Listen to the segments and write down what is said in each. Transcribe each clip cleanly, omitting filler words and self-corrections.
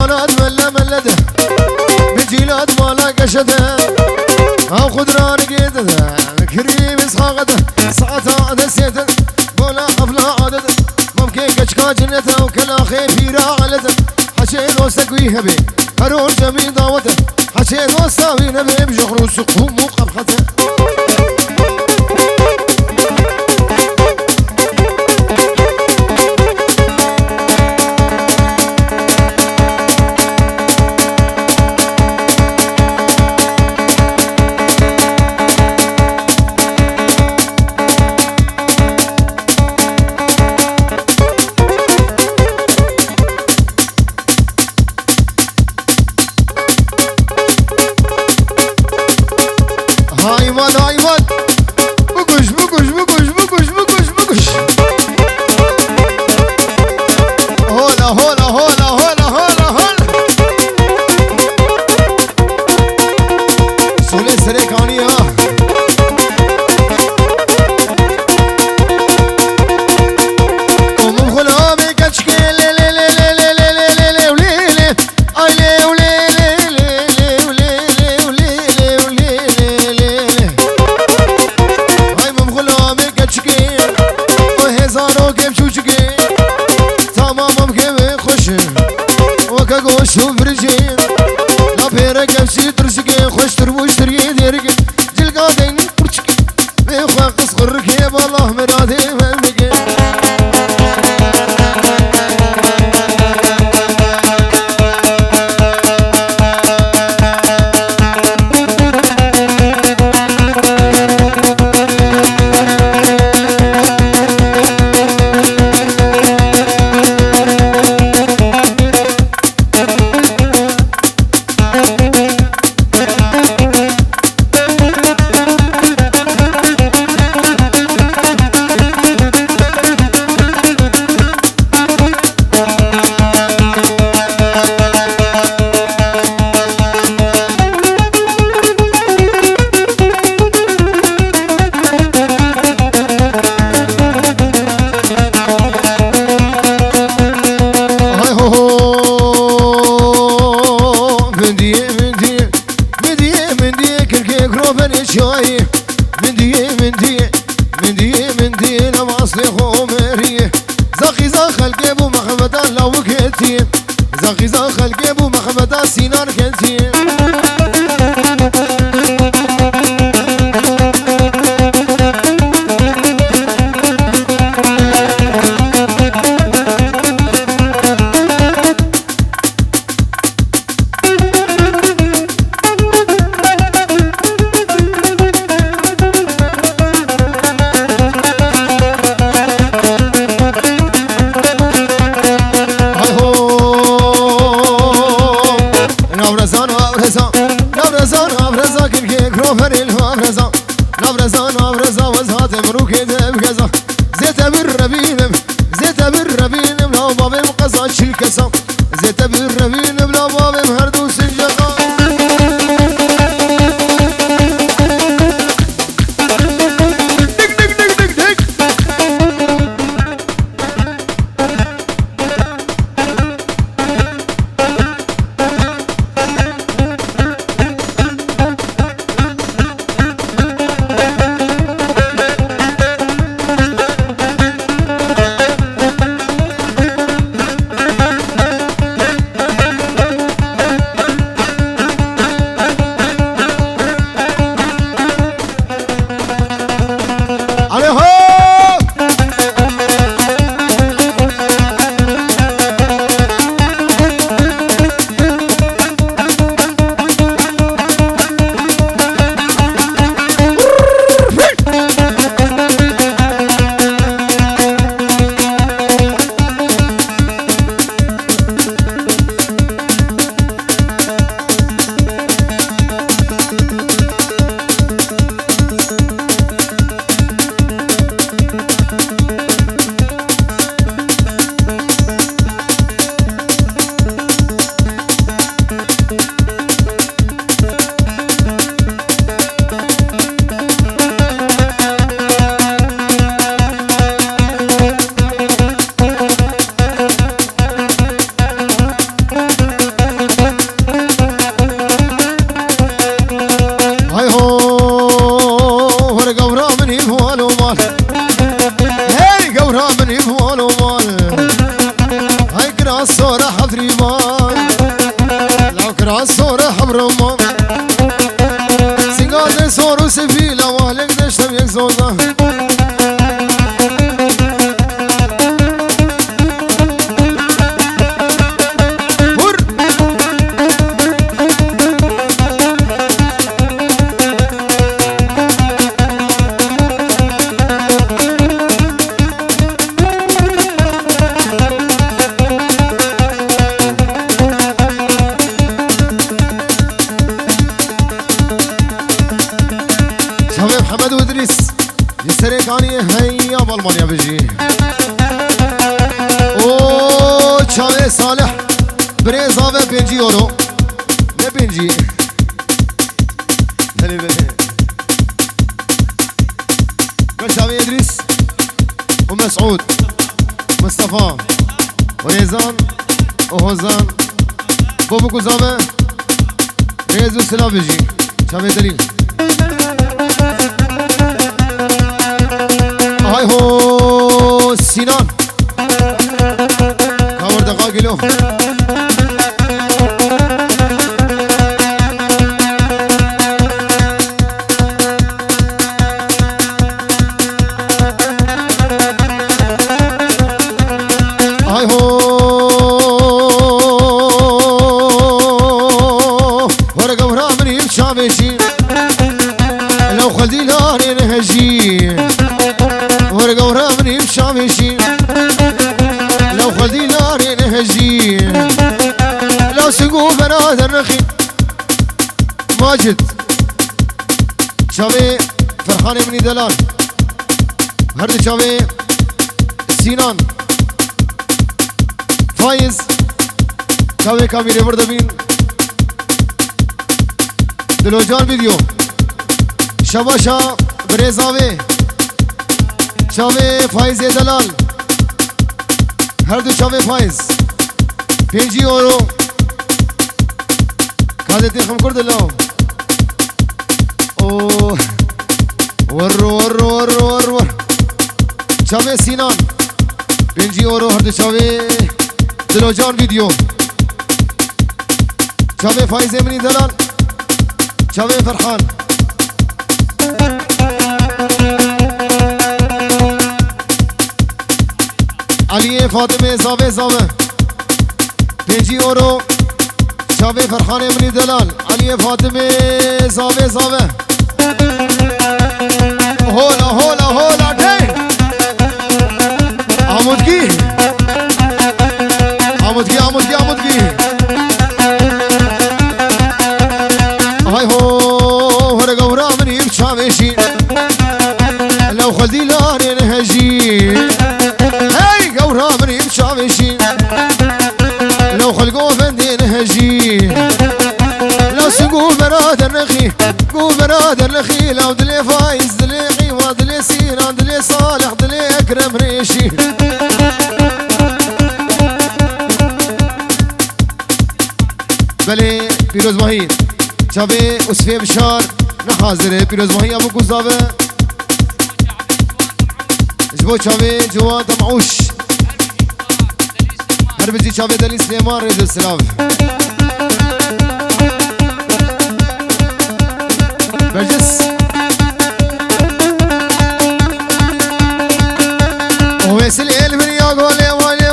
جانات ملا ملده بجيلات مالا قشده او خضران قيدده كريم اسخاقده ساعتها دسيته بولا حفلة عادده ممكن كشكا جنته وكلا خيفيرا علده حشين وسقوي هبي هرور جميل داوته حشين وساوي نبي بجخر وسقهم وقرخته صورة حبرمان سيقاد صور وسفيلة والك نشتم يكزونا محمد وادريس يستري كاني هيا بالمانيا بيجي او تشاوي صالح بريزاوي بيجي يورو ne بيجي هلي بيه تشاوي ادريس ومسعود مصطفى وريزان وهوزان بوبو كوزامه ريزو سلا بيجي تشاوي دليل هاي هو سينان كامر دقاق له هاي هو ورقة ورا من يمشي لو خلدي لاني نهجي ورقة ورا من يمشي لو خلدي لاني نهجي لو سقو بنات الرخي ماجد شاوي فرحاني مني دلال هرد شاوي سينان فايز شاوي كاميري برده بين دلوجان فيديو شباشا بريزاوي شاوي فايز دلال هر دو شاوي فايز 5 يورو كادتي خم کرد لاو اوه ور شاوي سينان 5 يورو هر دو شاوي دلوجان فيديو شاوي فايز مني دلال شاوي فرحان علي فاطمه زاوه 5 يورو شاوي فرحان مني دلال علي فاطمه زاوه هولا دين عمودگی هاي هو ورقة ورا من يمشي لو خلدي لاني نهجي هاي قورا من يمشي لو خلقوا فندي نهجي لو سقوا براد النخي قو براد النخي لو دلي فايز دلي قيوة دلي سينان دلي صالح دلي اكرم ريشي بلي بيروز ماهي شابي وسفي بشار نحاضر بيروز ماهي ابو كوزابه جبو شابي جوان معوش هربجي شابي دلي سليمان ريد السلاف برجس ويسل الفن يا غولي والي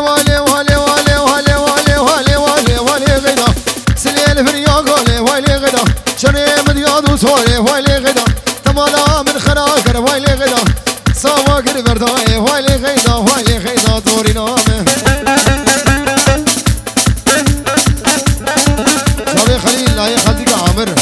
غدا سل الفن يا غولي غدا شري مدياد وصوري والي غدا تمالا من خراكر والي غدا سواكر برداي والي غدا دوري نامه شابي خليل لا يخليك عامر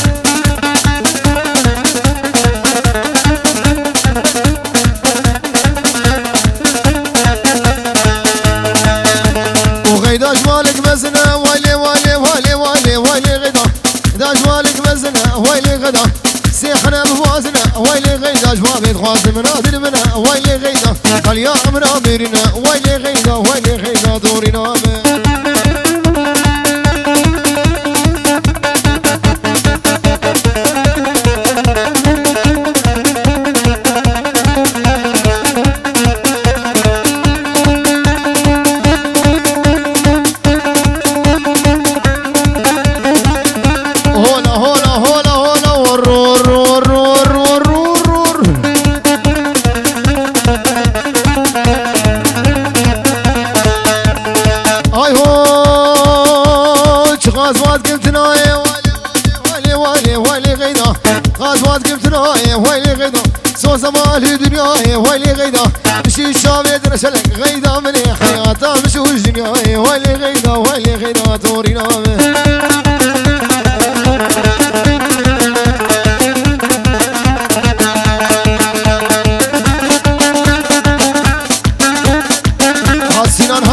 وغيداش مالك مزنه والي غدا داش مالك مزنه والي غدا سيحنا بوازنه والي غيدا جوابي خوازي منادر منه والي غيدا قال يا امر اميرنا والي غيدا دوري نامه غازوات قمت نايه والي والي والي غيدا غازوات قمت نايه والي غيدا سوسه مالي دنياي والي غيدا مشي شابي درسلك غيدا من حياته مش وجنياي والي غيدا والي غيدا تورينا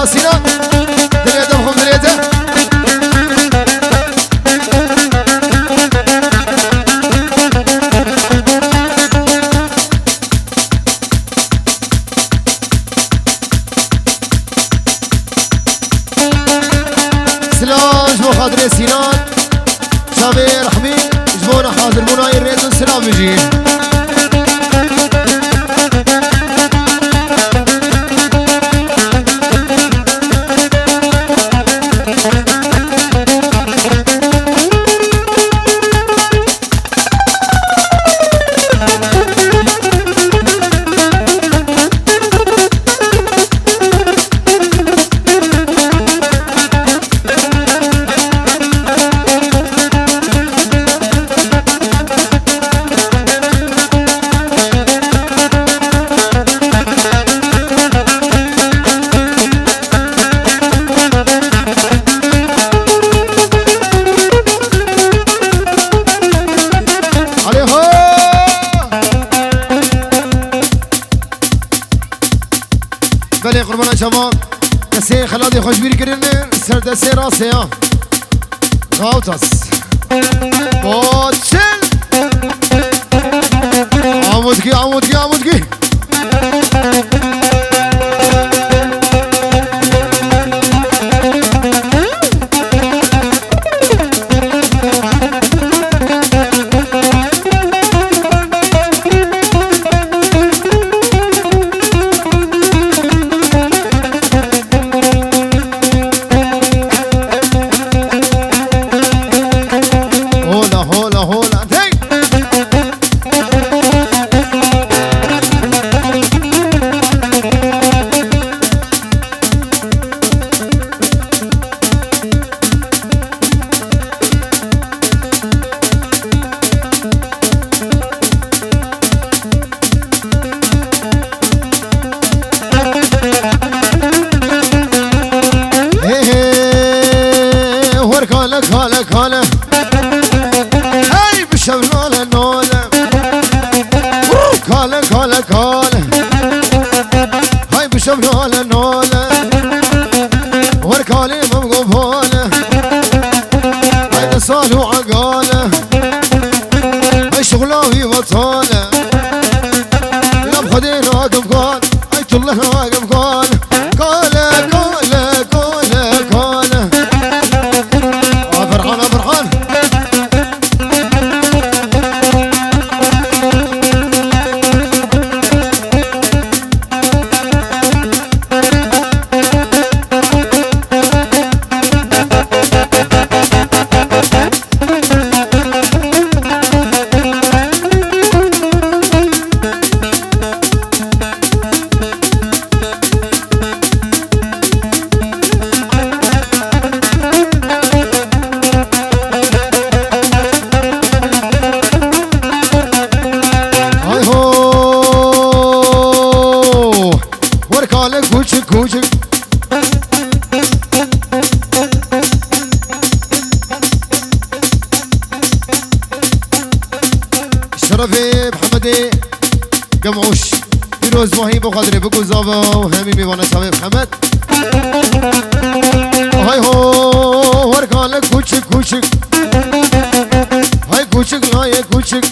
هاسينا دليته بخم دليته سلام جبو خاطري سينان شابي رحمي جبونا حاضر بونا يريدو السلام يجي بله قربان شما کسی خلادی خوشبیری کردن سردسته راسته ها غاوتاس باتشل آمودگی آمودگی آمودگی كاله هاي بشبنوله نوله كاله كاله كاله هاي بشبنوله نوله وركالي ممقوفوله هاي نصالو عقاله هاي شغلاوي بطاله يا بخدين واقف قال هاي طله واقف قال كاله كاله كاله كاله فرحان فرحان كوشك كوشك شرفي محمدي قمعوش فيروز وهيب وقدري بكل زافا وهمي بيوانا شباب محمد هاي هو وركالك كوشك كوشك هاي كوشك هاي كوشك